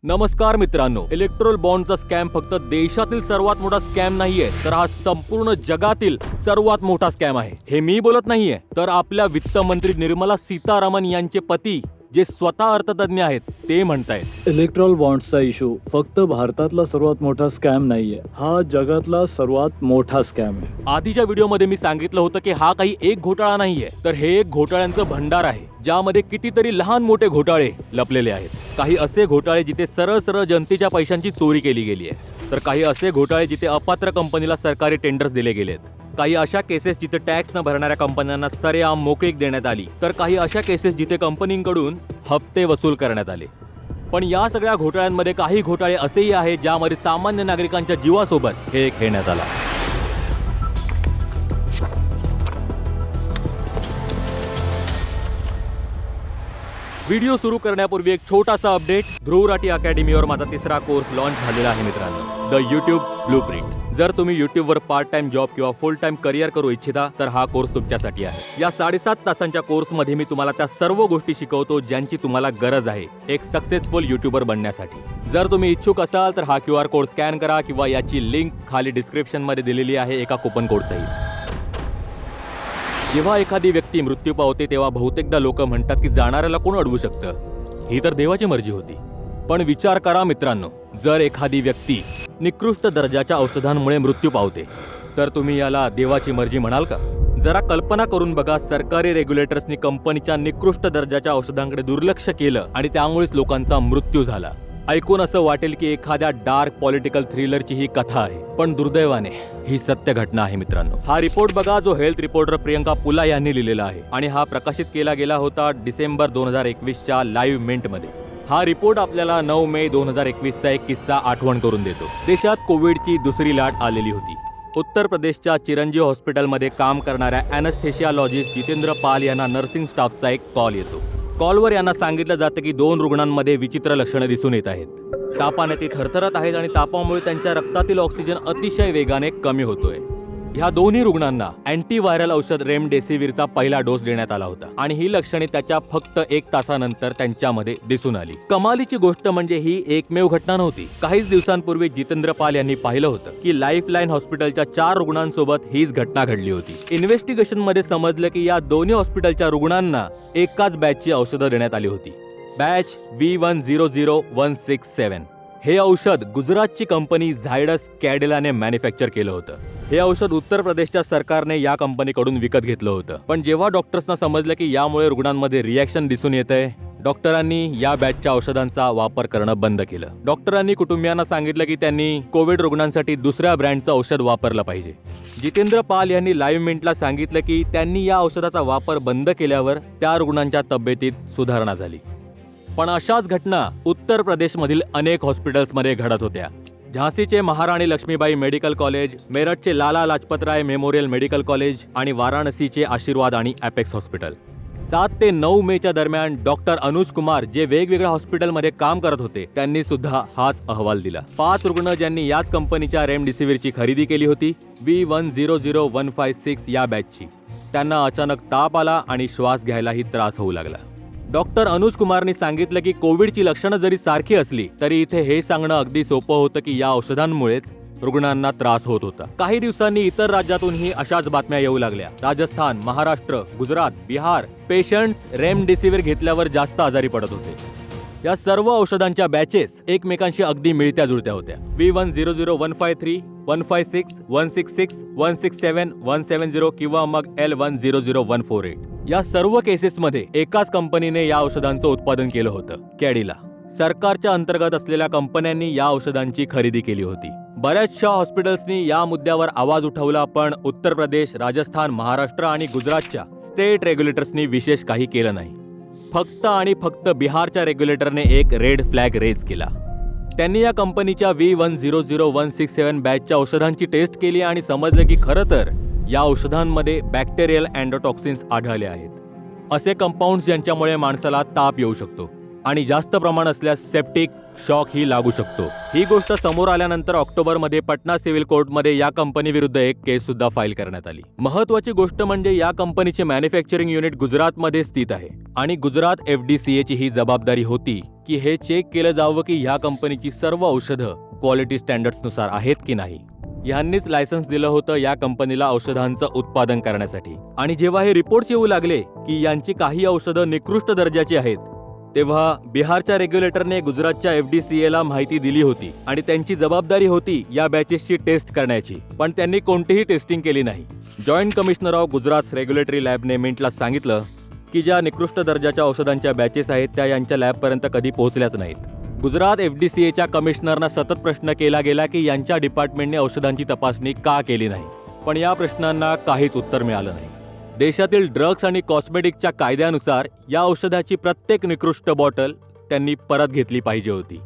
नमस्कार मित्रांनो, electoral बॉन्डचा scam फक्त देशातील सर्वात मोठा स्कॅम नाहीये, तर हा संपूर्ण जगातील सर्वात मोठा स्कॅम आहे. हे मी बोलत नाहीये, तर आपल्या वित्त मंत्री निर्मला सीतारामन यांचे पती जे स्वतः अर्थतज्ञ आहेत ते म्हणतायत. इलेक्ट्रोल बॉन्ड्सचा इशू फक्त भारतातला सर्वात मोठा स्कॅम नाहीये, हा जगातला सर्वात मोठा स्कॅम आहे. आधीच्या व्हिडिओमध्ये मी सांगितलं होतं की हा काही एक घोटाळा नाहीये, तर हे एक घोटाळ्यांचं भंडार आहे, ज्यामध्ये कितीतरी लहान मोठे घोटाळे लपलेले आहेत. काही असे घोटाळे जिथे सरळ सरळ जनतेच्या पैशांची चोरी केली गेली आहे, तर काही असे घोटाळे जिथे अपात्र कंपनीला सरकारी टेंडर्स दिले गेलेत. काही अशा केसेस जिथे टॅक्स न भरणाऱ्या कंपन्यांना सरेआम मोकळीक देण्यात आली, तर काही अशा केसेस जिथे कंपनींकडून हप्ते वसूल करण्यात आले. पण या सगळ्या घोटाळ्यांमध्ये काही घोटाळे असेही आहेत ज्यामध्ये सामान्य नागरिकांच्या जीवासोबत खेळ खेळण्यात आला. व्हिडिओ सुरू करण्यापूर्वी एक छोटासा अपडेट. ध्रुव राठी अकॅडमीवर माझा तिसरा कोर्स लॉन्च झालेला आहे मित्रांनो, द यूट्यूब ब्लूप्रिंट. जर तुम्ही यूट्यूबवर पार्ट टाइम जॉब किंवा फुल टाइम करिअर करू इच्छिता तर हा कोर्स तुमच्यासाठी आहे. या 7.5 तासांच्या कोर्समध्ये मी तुम्हाला त्या सर्व गोष्टी शिकवतो ज्यांची तुम्हाला गरज आहे एक सक्सेसफुल यूट्यूबर बनण्यासाठी. जर तुम्ही इच्छुक असाल तर हा QR कोड स्कॅन करा किंवा याची लिंक खाली डिस्क्रिप्शन मध्ये दिलेली आहे एका कुपन कोड सहित. जेव्हा एखादी व्यक्ती मृत्यू पावते तेव्हा बहुतेकदा लोक म्हणतात की जाणाऱ्याला कोण अडवू शकतं, ही तर देवाची मर्जी होती. पण विचार करा मित्रांनो, जर एखादी व्यक्ती निकृष्ट दर्जाच्या औषधांमुळे मृत्यू पावते तर तुम्ही याला देवाची मर्जी म्हणाल का? जरा कल्पना करून बघा, सरकारी रेग्युलेटर्सनी कंपनीच्या निकृष्ट दर्जाच्या औषधांकडे दुर्लक्ष केलं आणि त्यामुळेच लोकांचा मृत्यू झाला. ऐकून असं वाटेल की एखाद्या डार्क पॉलिटिकल थ्रिलरची ही कथा आहे, पण दुर्दैवाने ही सत्य घटना आहे मित्रांनो. हा रिपोर्ट बघा जो हेल्थ रिपोर्टर प्रियंका पुला यांनी लिहिलेला आहे आणि हा प्रकाशित केला गेला होता डिसेंबर 2021च्या लाईव्ह मिंट मध्ये. हा रिपोर्ट आपल्याला 9 मे 2021चा एक किस्सा आठवण करून देतो. देशात कोविडची दुसरी लाट आलेली होती. उत्तर प्रदेशच्या चिरंजीव हॉस्पिटलमध्ये काम करणाऱ्या अॅनेस्थेशियालॉजिस्ट जितेंद्र पाल यांना नर्सिंग स्टाफचा एक कॉल येतो. कॉलवर यांना सांगितलं जातं की 2 रुग्णांमध्ये विचित्र लक्षणं दिसून येत आहेत. तापाने ते थरथरत आहेत आणि तापामुळे त्यांच्या रक्तातील ऑक्सिजन अतिशय वेगाने कमी होतोय. ह्या दोन्ही रुग्णांना अँटीव्हायरल औषध रेमडेसिवीरचा पहिला डोस देण्यात आला होता आणि ही लक्षणे त्याच्या फक्त 1 तासानंतर त्यांच्यामध्ये दिसून आली. कमालीची गोष्ट म्हणजे ही एकमेव घटना नव्हती. काहीच दिवसांपूर्वी जितेंद्र पाल यांनी पाहिलं होतं की लाईफलाईन हॉस्पिटलच्या 4 रुग्णांसोबत हीच घटना घडली होती. इन्व्हेस्टिगेशन मध्ये समजलं की या दोन्ही हॉस्पिटलच्या रुग्णांना एकाच बॅचची औषधं देण्यात आली होती. Batch V100167. हे औषध गुजरातची कंपनी झायडस कॅडिलाने मॅन्युफॅक्चर केलं होतं. हे औषध उत्तर प्रदेशच्या सरकारने या कंपनीकडून विकत घेतलं होतं. पण जेव्हा डॉक्टर्सना समजलं की यामुळे रुग्णांमध्ये रिॲक्शन दिसून येतंय, डॉक्टरांनी या बॅचच्या औषधांचा वापर करणं बंद केलं. डॉक्टरांनी कुटुंबियांना सांगितलं की त्यांनी कोविड रुग्णांसाठी दुसऱ्या ब्रँडचं औषध वापरलं पाहिजे. जितेंद्र पाल यांनी लाईव्ह मिंटला सांगितलं की त्यांनी या औषधाचा वापर बंद केल्यावर त्या रुग्णांच्या तब्येतीत सुधारणा झाली. पण अशाच घटना उत्तर प्रदेशमधील अनेक हॉस्पिटल्समध्ये घडत होत्या. झांसीचे महाराणी Lakshmibai medical college, मेरठचे Lala Lajpat Rai memorial medical college आणि वाराणसीचे आशीर्वाद आणि ॲपेक्स हॉस्पिटल. 7 ते 9 मेच्या दरम्यान डॉक्टर अनुज कुमार जे वेगवेगळ्या हॉस्पिटलमध्ये काम करत होते त्यांनी सुद्धा हाच अहवाल दिला. 5 रुग्ण ज्यांनी याच कंपनीच्या रेमडेसिवीरची खरेदी केली होती, V100156 या बॅचची, त्यांना अचानक ताप आला आणि श्वास घ्यायलाही त्रास होऊ लागला. डॉक्टर अनुज कुमारनी सांगितलं की कोविडची लक्षणं जरी सारखी असली तरी इथे हे सांगणं अगदी सोपं होतं की या औषधांमुळेच रुग्णांना त्रास होत होता. काही दिवसांनी इतर राज्यातूनही अशाच बातम्या येऊ लागल्या. राजस्थान, महाराष्ट्र, गुजरात, बिहार पेशंट्स रेमडेसिवीर घेतल्यावर जास्त आजारी पडत होते. या सर्व औषधांच्या बॅचेस एकमेकांशी अगदी मिळत्या जुळत्या होत्या. V100153, 156, 166, 167, 170 किंवा मग L100148 या सर्व केसेसमध्ये एकाच कंपनीने या औषधांचं उत्पादन केलं होतं, कॅडिला. सरकारच्या अंतर्गत असलेल्या कंपन्यांनी या औषधांची खरेदी केली होती. बऱ्याचशा हॉस्पिटल्सनी या मुद्द्यावर आवाज उठवला, पण उत्तर प्रदेश, राजस्थान, महाराष्ट्र आणि गुजरातच्या स्टेट रेग्युलेटर्सनी विशेष काही केलं नाही. फक्त आणि फक्त बिहारच्या रेग्युलेटरने एक रेड फ्लॅग रेज केला. त्यांनी या कंपनीच्या V100167 बॅचच्या औषधांची टेस्ट केली आणि समजलं की खरं तर या औषधांमध्ये बॅक्टेरियल अँडोटॉक्सिन्स आढळले आहेत. असे कंपाऊंड्स ज्यांच्यामुळे माणसाला ताप येऊ शकतो आणि जास्त प्रमाण असल्यास सेप्टिक शॉक ही लागू शकतो. ही गोष्ट समोर आल्यानंतर ऑक्टोबरमध्ये पटना सिव्हिल कोर्टमध्ये या कंपनी विरुद्ध एक केस सुद्धा फाईल करण्यात आली. महत्वाची गोष्ट म्हणजे या कंपनीचे मॅन्युफॅक्चरिंग युनिट गुजरातमध्ये स्थित आहे आणि गुजरात FDCA ची ही जबाबदारी होती की हे चेक केलं जावं की ह्या कंपनीची सर्व औषधं क्वालिटी स्टँडर्ड्सनुसार आहेत की नाही. यांनीच लायसन्स दिलं होतं या कंपनीला औषधांचं उत्पादन करण्यासाठी. आणि जेव्हा हे रिपोर्ट्स येऊ लागले की यांची काही औषधं निकृष्ट दर्जाची आहेत, तेव्हा बिहारच्या रेग्युलेटरने गुजरातच्या FDCA ला माहिती दिली होती आणि त्यांची जबाबदारी होती या बॅचेसची टेस्ट करण्याची, पण त्यांनी कोणतीही टेस्टिंग केली नाही. Joint commissioner of Gujarat regulatory लॅबने मिंटला सांगितलं की ज्या निकृष्ट दर्जाच्या औषधांच्या बॅचेस आहेत त्या यांच्या लॅबपर्यंत कधी पोहोचल्याच नाहीत. गुजरात FDCAच्या कमिशनरना सतत प्रश्न केला गेला की यांच्या डिपार्टमेंटने औषधांची तपासणी का केली नाही, पण या प्रश्नांना काहीच उत्तर मिळालं नाही. देशातील ड्रग्स आणि कॉस्मेटिकच्या कायद्यानुसार या औषधाची प्रत्येक निकृष्ट बॉटल त्यांनी परत घेतली पाहिजे होती,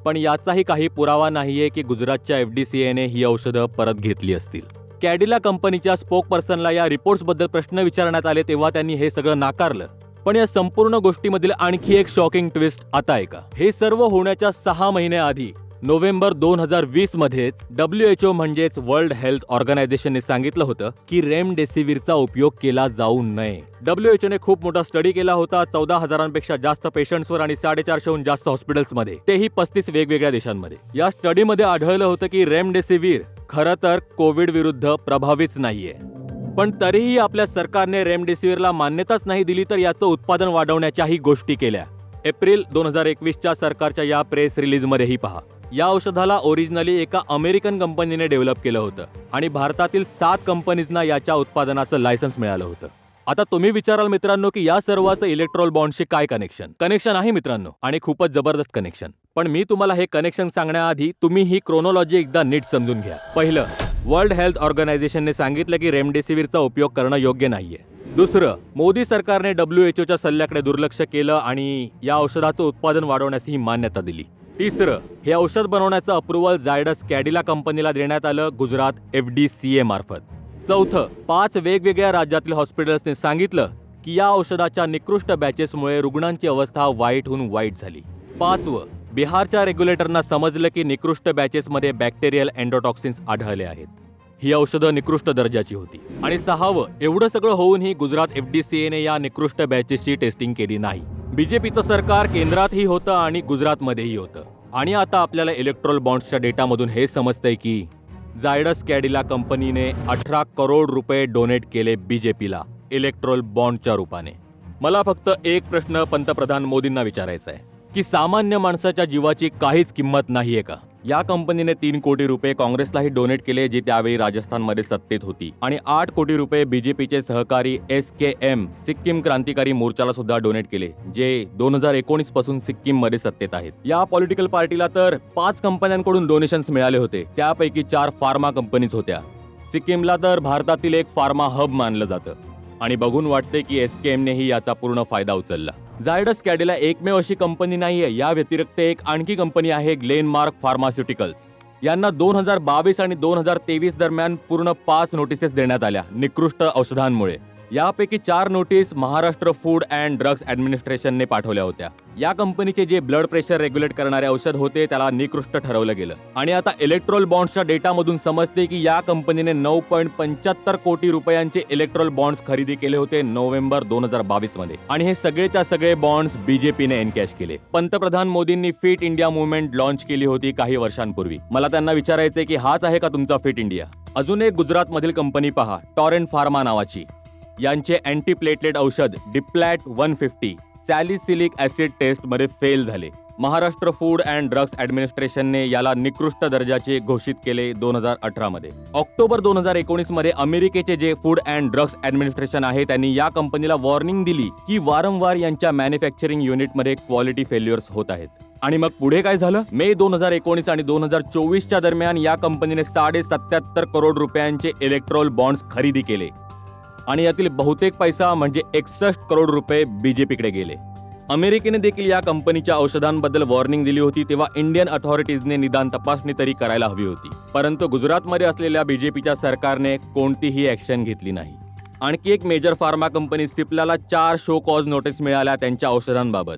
पण याचाही काही पुरावा नाहीये की गुजरातच्या FDCAने ही औषधं परत घेतली असतील. कॅडिला कंपनीच्या स्पोकपर्सनला या रिपोर्ट्सबद्दल प्रश्न विचारण्यात आले तेव्हा त्यांनी हे सगळं नाकारलं. पण या संपूर्ण गोष्टीमधील आणखी एक शॉकिंग ट्विस्ट आता आहे का. हे सर्व होण्याच्या 6 महिन्याआधी नोव्हेंबर 2020 मध्येच WHO म्हणजेच वर्ल्ड हेल्थ ऑर्गनायझेशनने सांगितलं होतं की रेमडेसिवीरचा उपयोग केला जाऊ नये. WHOने खूप मोठा स्टडी केला होता 14,000पेक्षा जास्त पेशंट्सवर आणि 450हून जास्त हॉस्पिटल्समध्ये, तेही 35 वेगवेगळ्या देशांमध्ये. या स्टडीमध्ये आढळलं होतं की रेमडेसिवीर खरं तर कोविड विरुद्ध प्रभावीच नाहीये, पण तरीही आपल्या सरकारने रेमडेसिवीरला मान्यताच नाही दिली तर याचं उत्पादन वाढवण्याच्याही गोष्टी केल्या. एप्रिल 2021च्या सरकारच्या या प्रेस रिलीजमध्येही पहा. या औषधाला ओरिजिनली एका अमेरिकन कंपनीने डेव्हलप केलं होतं आणि भारतातील 7 कंपनीजना याच्या उत्पादनाचं लायसन्स मिळालं होतं. आता तुम्ही विचाराल मित्रांनो की या सर्वाचं इलेक्ट्रॉल बॉन्डशी काय कनेक्शन आहे मित्रांनो, आणि खूपच जबरदस्त कनेक्शन. पण मी तुम्हाला हे कनेक्शन सांगण्याआधी तुम्ही ही क्रोनॉलॉजी एकदा नीट समजून घ्या. पहिलं, वर्ल्ड हेल्थ ऑर्गनायझेशनने सांगितलं की रेमडेसिवीरचा उपयोग करणं योग्य नाहीये. दुसरं, मोदी सरकारने WHOच्या सल्ल्याकडे दुर्लक्ष केलं आणि या औषधाचं उत्पादन वाढवण्यास ही मान्यता दिली. तिसरं, हे औषध बनवण्याचं अप्रुव्हल जायडस कॅडिला कंपनीला देण्यात आलं गुजरात FDCA मार्फत. चौथं, 5 वेगवेगळ्या राज्यातील हॉस्पिटल्सने सांगितलं की या औषधाच्या निकृष्ट बॅचेसमुळे रुग्णांची अवस्था वाईटहून वाईट झाली. 5वं, बिहारच्या रेग्युलेटरना समजलं की निकृष्ट बॅचेसमध्ये बॅक्टेरियल एन्डोटॉक्सिन्स आढळले आहेत. ही औषधं निकृष्ट दर्जाची होती. आणि 6वं, एवढं सगळं होऊनही गुजरात FDCAने या निकृष्ट बॅचेसची टेस्टिंग केली नाही. BJPचं सरकार केंद्रातही होतं आणि गुजरातमध्येही होतं. आणि आता आपल्याला इलेक्ट्रॉल बॉन्ड्सच्या डेटामधून हे समजतंय की जायडस कॅडिला कंपनीने 18 करोड रुपये डोनेट केले BJPला इलेक्ट्रॉल बॉन्डच्या रूपाने. मला फक्त एक प्रश्न पंतप्रधान मोदींना विचारायचा आहे की सामान्य माणसाच्या जीवाची काहीच किंमत नाहीये का. या कंपनीने 3 कोटी रुपये काँग्रेसलाही डोनेट केले जी त्यावेळी राजस्थानमध्ये सत्तेत होती, आणि 8 कोटी रुपये BJPचे सहकारी SKM सिक्कीम क्रांतिकारी मोर्चाला सुद्धा डोनेट केले, जे 2019 पासून सिक्कीममध्ये सत्तेत आहेत. या पॉलिटिकल पार्टीला तर 5 कंपन्यांकडून डोनेशन्स मिळाले होते, त्यापैकी 4 फार्मा कंपनीज होत्या. सिक्कीमला तर भारतातील एक फार्मा हब मानलं जातं आणि बघून वाटते की SKMनेही याचा पूर्ण फायदा उचलला. जायडस कॅडिला एकमेव अशी कंपनी नाहीये. या व्यतिरिक्त एक आणखी कंपनी आहे ग्लेनमार्क फार्मास्युटिकल्स. यांना 2022 आणि 2023 दरम्यान पूर्ण 5 नोटिसेस देण्यात आल्या निकृष्ट औषधांमुळे. यापैकी 4 notice Maharashtra food and drugs ॲडमिनिस्ट्रेशनने पाठवल्या होत्या. या कंपनीचे जे ब्लड प्रेशर रेग्युलेट करणारे औषध होते त्याला निकृष्ट ठरवलं गेलं. आणि आता इलेक्ट्रॉल बॉन्ड्सच्या डेटामधून समजते की या कंपनीने 9.75 कोटी रुपयांचे इलेक्ट्रॉल बॉन्ड्स खरेदी केले होते नोव्हेंबर 2022 मध्ये. आणि हे सगळेच्या सगळे बॉन्ड्स BJPने एनकॅश केले. पंतप्रधान मोदींनी फिट इंडिया मुवमेंट लॉन्च केली होती काही वर्षांपूर्वी. मला त्यांना विचारायचंय की हाच आहे का तुमचा फिट इंडिया. अजून एक गुजरातमधील कंपनी पहा, टॉरेंट फार्मा नावाची. यांचे अँटीप्लेटलेट औषध डिप्लॅट 150 सॅलिसिलिक ऍसिड टेस्टमध्ये फेल झाले. महाराष्ट्र फूड अँड ड्रग्स ॲडमिनिस्ट्रेशनने याला निकृष्ट दर्जाचे घोषित केले 2018 मध्ये. ऑक्टोबर 2019 मध्ये अमेरिकेचे जे फूड अँड ड्रग्स ॲडमिनिस्ट्रेशन आहे त्यांनी या कंपनीला वॉर्निंग दिली की वारंवार यांच्या मॅन्युफॅक्चरिंग युनिटमध्ये क्वालिटी फेल्युअर्स होत आहेत. आणि मग पुढे काय झालं. मे 2019 आणि 2024च्या दरम्यान या कंपनीने 77.5 करोड रुपयांचे इलेक्ट्रॉल बॉन्ड्स खरेदी केले आणि यातील बहुतेक पैसा म्हणजे 61 करोड रुपये BJPकडे गेले. अमेरिकेने देखील या कंपनीच्या औषधांबद्दल वॉर्निंग दिली होती, तेव्हा इंडियन अथॉरिटीजने निदान तपासणी तरी करायला हवी होती. परंतु गुजरातमध्ये असलेल्या BJPच्या सरकारने कोणतीही ॲक्शन घेतली नाही. आणखी एक मेजर फार्मा कंपनी सिप्लाला 4 शो कॉज नोटीस मिळाल्या त्यांच्या औषधांबाबत.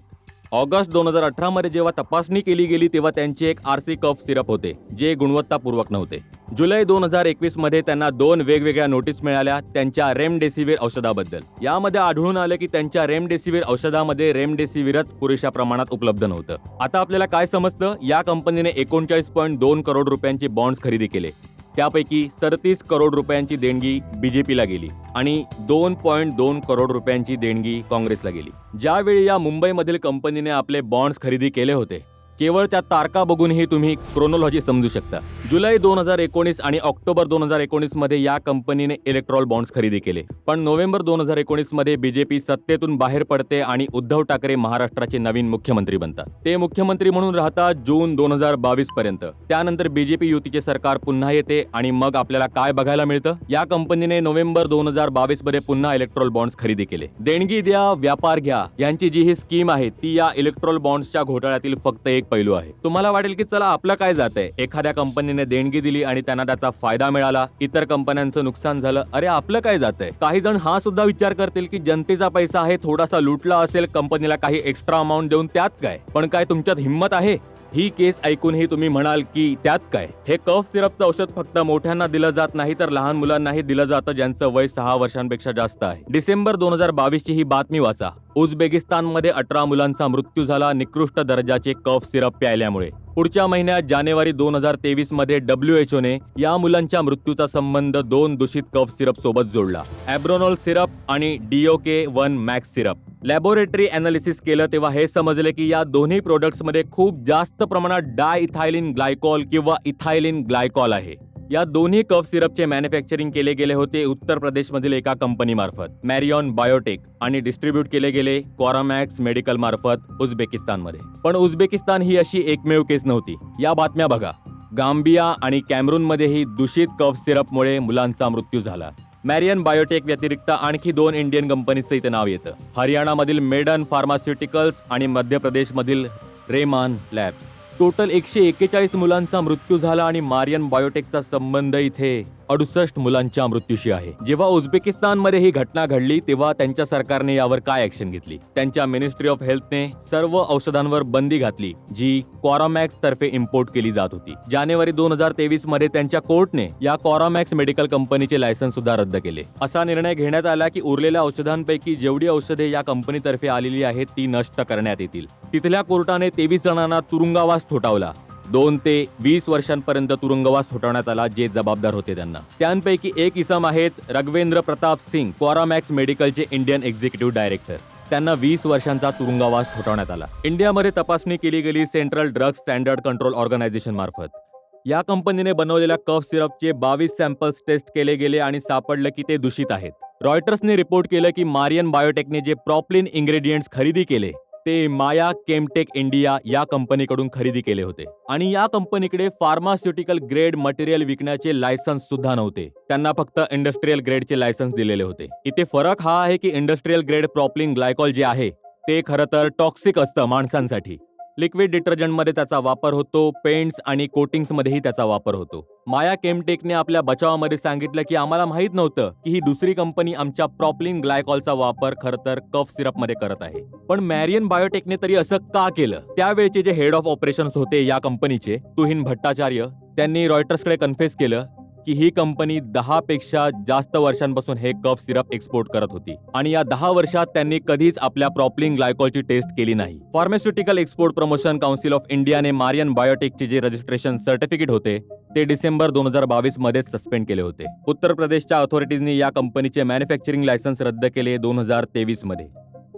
ऑगस्ट 2018 मध्ये जेव्हा तपासणी केली गेली तेव्हा त्यांचे एक आरसी कफ सिरप होते जे गुणवत्तापूर्वक नव्हते. जुलै 2021 मध्ये त्यांना 2 वेगवेगळ्या नोटीस मिळाल्या त्यांच्या रेमडेसिवीर औषधाबद्दल. यामध्ये आढळून आलं की त्यांच्या रेमडेसिवीर औषधामध्ये रेमडेसिवीरच पुरेशा प्रमाणात उपलब्ध नव्हतं. आता आपल्याला काय समजतं? या कंपनीने 39.2 करोड रुपयांचे बॉन्ड्स खरेदी केले. त्यापैकी 37 करोड रुपयांची देणगी बीजेपीला गेली आणि 2.2 करोड रुपयांची देणगी काँग्रेसला गेली. ज्यावेळी या मुंबईमधील कंपनीने आपले बॉन्ड्स खरेदी केले होते, केवळ त्या तारखा बघूनही तुम्ही क्रोनॉलॉजी समजू शकता. जुलै 2019 आणि ऑक्टोबर 2019 मध्ये या कंपनीने इलेक्ट्रॉल बॉन्ड्स खरेदी केले. पण नोव्हेंबर 2019 मध्ये बीजेपी सत्तेतून बाहेर पडते आणि उद्धव ठाकरे महाराष्ट्राचे नवीन मुख्यमंत्री बनतात. ते मुख्यमंत्री म्हणून राहतात जून 2022 पर्यंत. त्यानंतर बीजेपी युतीचे सरकार पुन्हा येते आणि मग आपल्याला काय बघायला मिळतं? या कंपनीने नोव्हेंबर 2022 मध्ये पुन्हा इलेक्ट्रॉल बॉन्ड्स खरेदी केले. देणगी द्या, व्यापार घ्या यांची जी ही स्कीम आहे ती या इलेक्ट्रॉल बॉन्ड्सच्या घोटाळ्यातील फक्त एक पैलू आहे. तुम्हाला वाटेल की चला आपलं काय जातंय, एखाद्या कंपनीने देणगी दिली आणि त्यांना त्याचा फायदा मिळाला, इतर कंपन्यांचं नुकसान झालं, अरे आपलं काय जातंय. काही जण हा सुद्धा विचार करतील की जनतेचा पैसा आहे, थोडासा लुटला असेल, कंपनीला काही एक्स्ट्रा अमाऊंट देऊन त्यात काय. पण काय तुमच्यात हिंमत आहे? ही केस ऐकूनही तुम्ही म्हणाल की त्यात काय. हे कफ सिरपचं औषध फक्त मोठ्यांना दिलं जात नाही तर लहान मुलांनाही दिलं जातं ज्यांचं वय 6 वर्षांपेक्षा जास्त आहे. डिसेंबर 2022 ची ही बातमी वाचा. उझबेकिस्तानमध्ये 18 मुलांचा मृत्यू झाला निकृष्ट दर्जाचे कफ सिरप प्यायल्यामुळे. पुढच्या महिन्यात जानेवारी 2023 मध्ये WHO ने या मुलांच्या मृत्यूचा संबंध 2 दूषित कफ सिरप सोबत जोडला, ॲब्रोनॉल सिरप आणि DOK1 max syrup. Laboratory analysis केलं तेव्हा हे समजले की या दोन्ही प्रोडक्ट्समध्ये खूप जास्त प्रमाणात डायइथायलिन ग्लायकॉल किंवा इथायलिन ग्लायकॉल आहे. या दोन्ही कफ सिरपचे मॅन्युफॅक्चरिंग केले गेले होते उत्तर प्रदेशमधील एका कंपनीमार्फत, मॅरियॉन बायोटेक, आणि डिस्ट्रीब्यूट केले गेले कॉरामॅक्स मेडिकल मार्फत उझबेकिस्तानमध्ये. पण उझबेकिस्तान ही अशी एकमेव केस नव्हती. या बातम्या बघा. गांबिया आणि कॅमरूनमध्येही दूषित कफ सिरपमुळे मुलांचा मृत्यू झाला. मॅरियन बायोटेक व्यतिरिक्त आणखी 2 इंडियन कंपनीचं इथं नाव येतं. हरियाणामधील मेडन फार्मास्युटिकल्स आणि मध्य प्रदेशमधील रेमान लॅब्स. टोटल 141 मुलांचा मृत्यू झाला आणि मारियन बायोटेकचा संबंध इथे 68 मुलांच्या मृत्यूशी आहे. जेव्हा उझबेकिस्तानमध्ये ही घटना घडली तेव्हा त्यांच्या सरकारने यावर काय ऍक्शन घेतली? त्यांच्या मिनिस्ट्री ऑफ हेल्थने सर्व औषधांवर बंदी घातली जी कॉरामॅक्स तर्फे इम्पोर्ट केली जात होती. जानेवारी 2023 मध्ये त्यांच्या कोर्टने या कॉरामॅक्स मेडिकल कंपनीचे लायसन्स सुद्धा रद्द केले. असा निर्णय घेण्यात आला की उरलेल्या औषधांपैकी जेवढी औषधे या कंपनीतर्फे आलेली आहेत ती नष्ट करण्यात येतील. तिथल्या कोर्टाने 23 जणांना तुरुंगवास ठोठावला. 2 ते 20 वर्षांपर्यंत तुरुंगवास ठोठावण्यात आला जे जबाबदार होते त्यांना. त्यांपैकी एक इसम आहेत रघवेंद्र प्रताप सिंग, कॉरामॅक्स मेडिकलचे इंडियन एक्झिक्युटिव्ह डायरेक्टर. त्यांना 20 वर्षांचा तुरुंगवास ठोठावण्यात आला. इंडियामध्ये तपासणी केली गेली central drug standard control organization मार्फत. या कंपनीने बनवलेल्या कफ सिरपचे 22 सॅम्पल्स टेस्ट केले गेले आणि सापडलं की ते दूषित आहेत. रॉयटर्सने रिपोर्ट केलं की मारियन बायोटेकने जे प्रॉपलिन इंग्रेडियंट्स खरेदी केले ते माया केमटेक इंडिया या कंपनीकडून खरेदी केले होते आणि या कंपनीकडे फार्मास्युटिकल ग्रेड मटेरियल विकण्याचे लायसन्स सुद्धा नव्हते. त्यांना फक्त इंडस्ट्रियल ग्रेडचे लायसन्स दिलेले होते. इथे फरक हा आहे की इंडस्ट्रियल ग्रेड प्रॉपलिन ग्लायकॉल जे आहे ते खरं तर टॉक्सिक असतं माणसांसाठी. लिक्विड डिटर्जंटमध्ये त्याचा वापर होतो, पेंट्स आणि कोटिंग्समध्येही त्याचा वापर होतो. माया केमटेकने आपल्या बचावामध्ये सांगितलं की आम्हाला माहित नव्हतं की ही दुसरी कंपनी आमच्या प्रॉपलिन ग्लायकॉलचा वापर खरं तर कफ सिरपमध्ये करत आहे. पण मॅरियन बायोटेकने तरी असं का केलं? त्यावेळचे जे हेड ऑफ ऑपरेशन्स होते या कंपनीचे, तुहिन भट्टाचार्य, त्यांनी रॉयटर्सकडे कन्फेस केलं की ही कंपनी 10 पेक्षा जास्त वर्षांपासून हे कफ सिरप एक्सपोर्ट करत होती आणि या 10 वर्षात त्यांनी कधीच आपल्या प्रॉपलिन ग्लायकॉलची टेस्ट केली नाही. Pharmaceutical export promotion council of इंडियाने मारियन बायोटेकचे जे रजिस्ट्रेशन सर्टिफिकेट होते ते डिसेंबर 2022 मध्येच सस्पेंड केले होते. उत्तर प्रदेशच्या अथॉरिटीजनी या कंपनीचे मॅन्युफॅक्चरिंग लायसन्स रद्द केले 2023 मध्ये.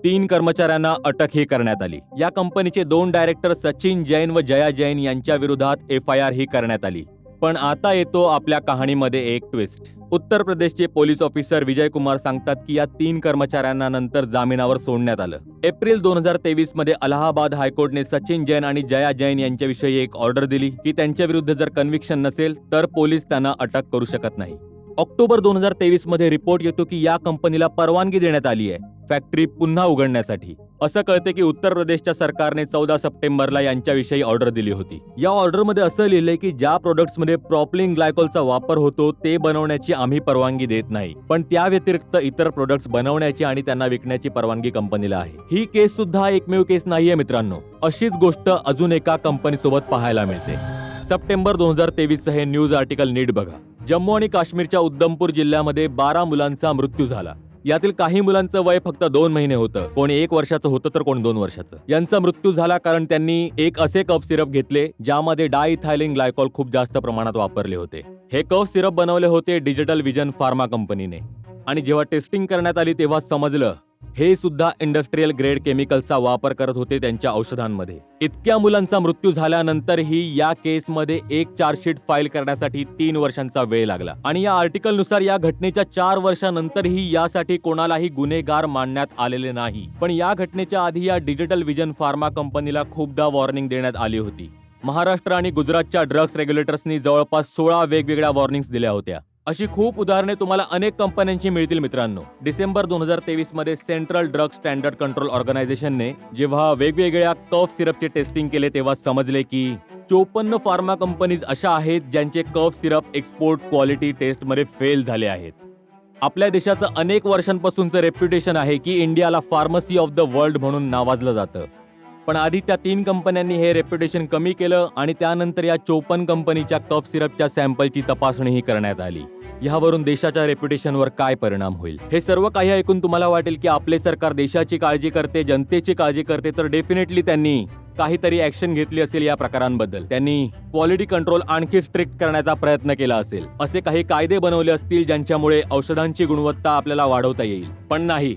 3 कर्मचाऱ्यांना अटकही करण्यात आली. या कंपनीचे 2 डायरेक्टर सचिन जैन व जया जैन यांच्या विरोधात FIR ही करण्यात आली. पण आता येतो आपल्या कहाणीमध्ये एक ट्विस्ट. उत्तर प्रदेशचे पोलीस ऑफिसर विजय कुमार सांगतात की या 3 कर्मचाऱ्यांना नंतर जामिनावर सोडण्यात आलं. एप्रिल 2023 मध्ये अलाहाबाद हायकोर्टने सचिन जैन आणि जया जैन यांच्याविषयी एक ऑर्डर दिली की त्यांच्या विरुद्ध जर कन्व्हिक्शन नसेल तर पोलीस त्यांना अटक करू शकत नाही. ऑक्टोबर 2023 मध्ये रिपोर्ट येतो की या कंपनीला परवानगी देण्यात आली आहे फॅक्टरी पुन्हा उघडण्यासाठी. असं कळते की उत्तर प्रदेशच्या सरकारने 14 सप्टेंबरला यांच्याविषयी ऑर्डर दिली होती. या ऑर्डरमध्ये असं लिहिलंय की ज्या प्रोडक्ट्समध्ये प्रॉपिलिन ग्लायकॉलचा वापर होतो ते बनवण्याची आम्ही परवानगी देत नाही, पण त्या व्यतिरिक्त इतर प्रोडक्ट्स बनवण्याची आणि त्यांना विकण्याची परवानगी कंपनीला आहे. ही केस सुद्धा एकमेव केस नाहीये मित्रांनो. अशीच गोष्ट अजून एका कंपनीसोबत पाहायला मिळते. सप्टेंबर 2023चं हे न्यूज आर्टिकल नीट बघा. जम्मू आणि काश्मीरच्या उद्धमपूर जिल्ह्यामध्ये 12 मुलांचा मृत्यू झाला. यातील काही मुलांचं वय फक्त 2 महिने होतं, कोणी 1 वर्षाचं होतं तर कोणी 2 वर्षाचं. यांचा मृत्यू झाला कारण त्यांनी एक असे कफ सिरप घेतले ज्यामध्ये डायइथायलिन ग्लायकॉल खूप जास्त प्रमाणात वापरले होते. हे कफ सिरप बनवले होते डिजिटल विजन फार्मा कंपनीने, आणि जेव्हा टेस्टिंग करण्यात आली तेव्हा समजलं हे सुद्धा इंडस्ट्रियल ग्रेड केमिकलचा वापर करत होते त्यांच्या औषधांमध्ये. इतक्या मुलांचा मृत्यू झाल्यानंतरही या केसमध्ये एक चार्जशीट फाईल करण्यासाठी 3 वर्षांचा वेळ लागला, आणि या आर्टिकलनुसार या घटनेच्या 4 वर्षांनंतरही यासाठी कोणालाही गुन्हेगार मानण्यात आलेले नाही. पण या घटनेच्या आधी या डिजिटल विजन फार्मा कंपनीला खूपदा वॉर्निंग देण्यात आली होती. महाराष्ट्र आणि गुजरातच्या ड्रग्स रेग्युलेटर्सनी जवळपास 16 वेगवेगळ्या वॉर्निंग्स दिल्या होत्या. अशी खूप उदाहरणे तुम्हाला अनेक कंपन्यांची मिळतील मित्रांनो. डिसेंबर 2023 मध्ये सेंट्रल ड्रग स्टँडर्ड कंट्रोल ऑर्गनायझेशनने जेव्हा वेगवेगळ्या कफ सिरपचे टेस्टिंग केले तेव्हा समजले की 54 फार्मा कंपनीज अशा आहेत ज्यांचे कफ सिरप एक्सपोर्ट क्वालिटी टेस्टमध्ये फेल झाले आहेत. आपल्या देशाचं अनेक वर्षांपासूनचं रेप्युटेशन आहे की इंडियाला फार्मसी ऑफ द वर्ल्ड म्हणून नावाजलं जातं. पण आधी त्या 3 कंपन्यांनी हे रेप्युटेशन कमी केलं आणि त्यानंतर या 54 कंपनीच्या कफ सिरपच्या सॅम्पलची तपासणीही करण्यात आली. यावरून देशाच्या रेप्युटेशनवर काय परिणाम होईल? हे सर्व काही ऐकून तुम्हाला वाटेल की आपले सरकार देशाची काळजी करते, जनतेची काळजी करते, तर डेफिनेटली त्यांनी काहीतरी ऍक्शन घेतली असेल या प्रकारांबद्दल. त्यांनी क्वालिटी कंट्रोल आणखी स्ट्रिक्ट करण्याचा प्रयत्न केला असेल. असे काही कायदे बनवले असतील ज्यांच्यामुळे औषधांची गुणवत्ता आपल्याला वाढवता येईल. पण नाही.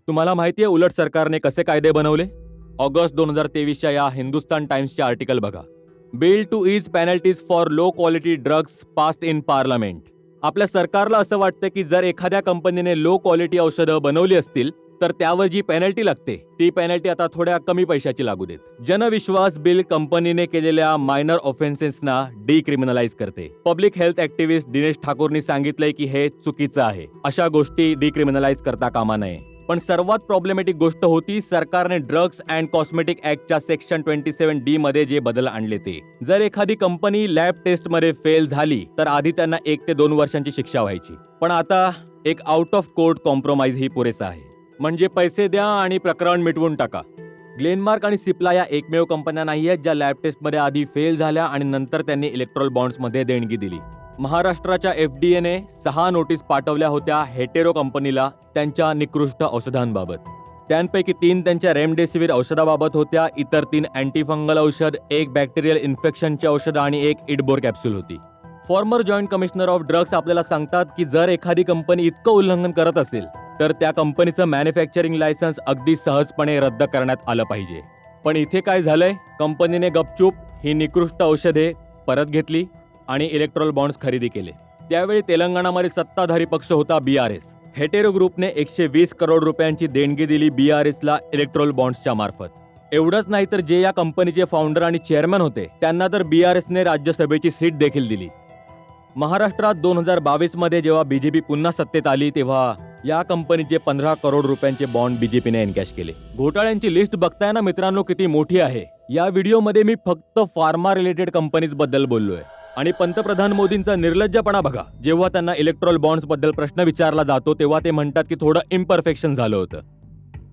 तुम्हाला माहितीये उलट सरकारने कसे कायदे बनवले? ऑगस्ट 2023च्या या हिंदुस्तान टाइम्सचे आर्टिकल बघा. Bill to ease penalties for low quality drugs passed in parliament. आपल्या सरकारला असं वाटतं की जर एखाद्या कंपनीने लो क्वालिटी औषधं बनवली असतील तर त्यावर जी पेनल्टी लागते ती पेनल्टी आता थोड्या कमी पैशाची लागू देत. जनविश्वास बिल कंपनीने केलेल्या मायनर ऑफेन्सेसना डिक्रिमिनलाइज करते. पब्लिक हेल्थ ऍक्टिव्हिस्ट दिनेश ठाकूरनी सांगितलंय की हे चुकीचं आहे. अशा गोष्टी डिक्रिमिनलाइज करता कामा नये. पण सर्वात प्रॉब्लेमॅटिक गोष्ट होती सरकारने ड्रग्स अँड कॉस्मेटिक ऍक्टच्या सेक्शन 27D मध्ये जे बदल आणले ते. जर एखादी कंपनी लॅब टेस्टमध्ये फेल झाली तर आधी त्यांना 1 ते 2 वर्षांची शिक्षा व्हायची. पण आता एक आउट ऑफ कोर्ट कॉम्प्रोमाइज ही पुरेसा आहे. म्हणजे पैसे द्या आणि प्रकरण मिटवून टाका. ग्लेनमार्क आणि सिप्ला या एकमेव कंपन्या नाही आहेत ज्या लॅब टेस्टमध्ये आधी फेल झाल्या आणि नंतर त्यांनी इलेक्ट्रॉल बॉन्ड्समध्ये देणगी दिली. महाराष्ट्राच्या FDAने 6 नोटीस पाठवल्या होत्या हेटेरो कंपनीला त्यांच्या निकृष्ट औषधांबाबत. त्यांपैकी 3 त्यांच्या रेमडेसिवीर औषधाबाबत होत्या, इतर 3 अँटीफंगल औषध, 1 बॅक्टेरियल इन्फेक्शनचे औषध आणि 1 इडबोर कॅप्सूल होती. Farmer joint commissioner of drugs आपल्याला सांगतात की जर एखादी कंपनी इतकं उल्लंघन करत असेल तर त्या कंपनीचं मॅन्युफॅक्चरिंग लायसन्स अगदी सहजपणे रद्द करण्यात आलं पाहिजे. पण इथे काय झालंय? कंपनीने गपचूप ही निकृष्ट औषधे परत घेतली आणि इलेक्ट्रॉल बॉन्ड्स खरेदी केले. त्यावेळी तेलंगणामध्ये सत्ताधारी पक्ष होता BRS. हेटेरो ग्रुपने 120 करोड रुपयांची देणगी दिली BRSला इलेक्ट्रॉल बॉन्ड्सच्या मार्फत. एवढंच नाही तर जे या कंपनीचे फाउंडर आणि चेअरमॅन होते त्यांना तर BRSने राज्यसभेची सीट देखील दिली. महाराष्ट्रात 2022 मध्ये जेव्हा BJP पुन्हा सत्तेत आली तेव्हा या कंपनीचे 15 करोड रुपयांचे बॉन्ड BJPने एनकॅश केले. घोटाळ्यांची लिस्ट बघताय ना मित्रांनो किती मोठी आहे. या व्हिडिओमध्ये मी फक्त फार्मा रिलेटेड कंपनीज बद्दल बोललोय. आणि पंतप्रधान मोदींचा निर्लज्जपणा बघा. जेव्हा त्यांना इलेक्ट्रॉल बॉन्ड्स बद्दल प्रश्न विचारला जातो तेव्हा ते म्हणतात की थोडं इम्परफेक्शन झालं होतं.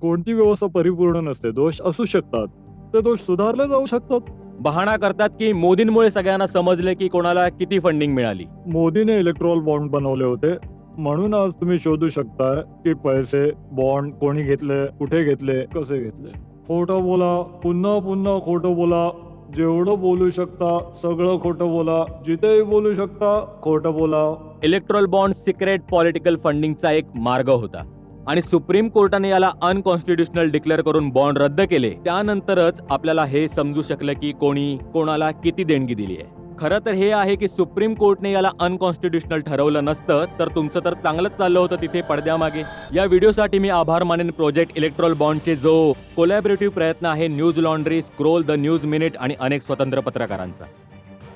कोणती व्यवस्था परिपूर्ण नसते. दोष असू शकतात, ते दोष सुधारले जाऊ शकतात. बहाणा करतात की मोदींमुळे सगळ्यांना समजले की कोणाला किती फंडिंग मिळाली. मोदीने इलेक्ट्रॉल बॉन्ड बनवले होते म्हणून आज तुम्ही शोधू शकता की पैसे बॉन्ड कोणी घेतले, कुठे घेतले, कसे घेतले. खोटं बोला, पुन्हा पुन्हा खोटं बोला. जेवढं बोलू शकता सगळं खोटं बोला. जिथेही बोलू शकता खोटं बोला. इलेक्ट्रॉल बॉन्ड सिक्रेट पॉलिटिकल फंडिंगचा एक मार्ग होता आणि सुप्रीम कोर्टाने याला अनकॉन्स्टिट्युशनल डिक्लेअर करून बॉन्ड रद्द केले. त्यानंतरच आपल्याला हे समजू शकलं की कोणी कोणाला किती देणगी दिली आहे. खरं तर हे आहे की सुप्रीम कोर्टने याला अनकॉन्स्टिट्युशनल ठरवलं नसतं तर तुमचं तर चांगलंच चाललं होतं तिथे पडद्यामागे. या व्हिडिओसाठी मी आभार मानेन प्रोजेक्ट इलेक्ट्रॉल बॉन्डचे जो कोलॅबरेटिव्ह प्रयत्न आहे news laundry, scroll, the news minute आणि अनेक स्वतंत्र पत्रकारांचा.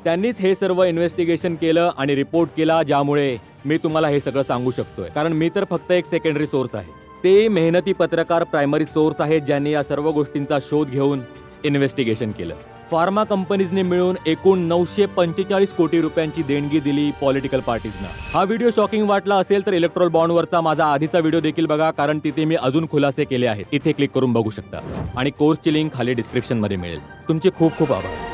त्यांनीच हे सर्व इन्व्हेस्टिगेशन केलं आणि रिपोर्ट केला ज्यामुळे मी तुम्हाला हे सगळं सांगू शकतोय कारण मी तर फक्त एक सेकंडरी सोर्स आहे. ते मेहनती पत्रकार प्रायमरी सोर्स आहेत ज्यांनी या सर्व गोष्टींचा शोध घेऊन इन्व्हेस्टिगेशन केलं. फार्मा कंपनीजने मिळून एकूण 945 कोटी रुपयांची देणगी दिली पॉलिटिकल पार्टीजना. हा व्हिडिओ शॉकिंग वाटला असेल तर इलेक्ट्रोल बॉन्डवरचा माझा आधीचा व्हिडिओ देखील बघा कारण तिथे मी अजून खुलासे केले आहेत. इथे क्लिक करून बघू शकता आणि कोर्सची लिंक खाली डिस्क्रिप्शन मध्ये मिळेल. तुमचे खूप खूप आभार.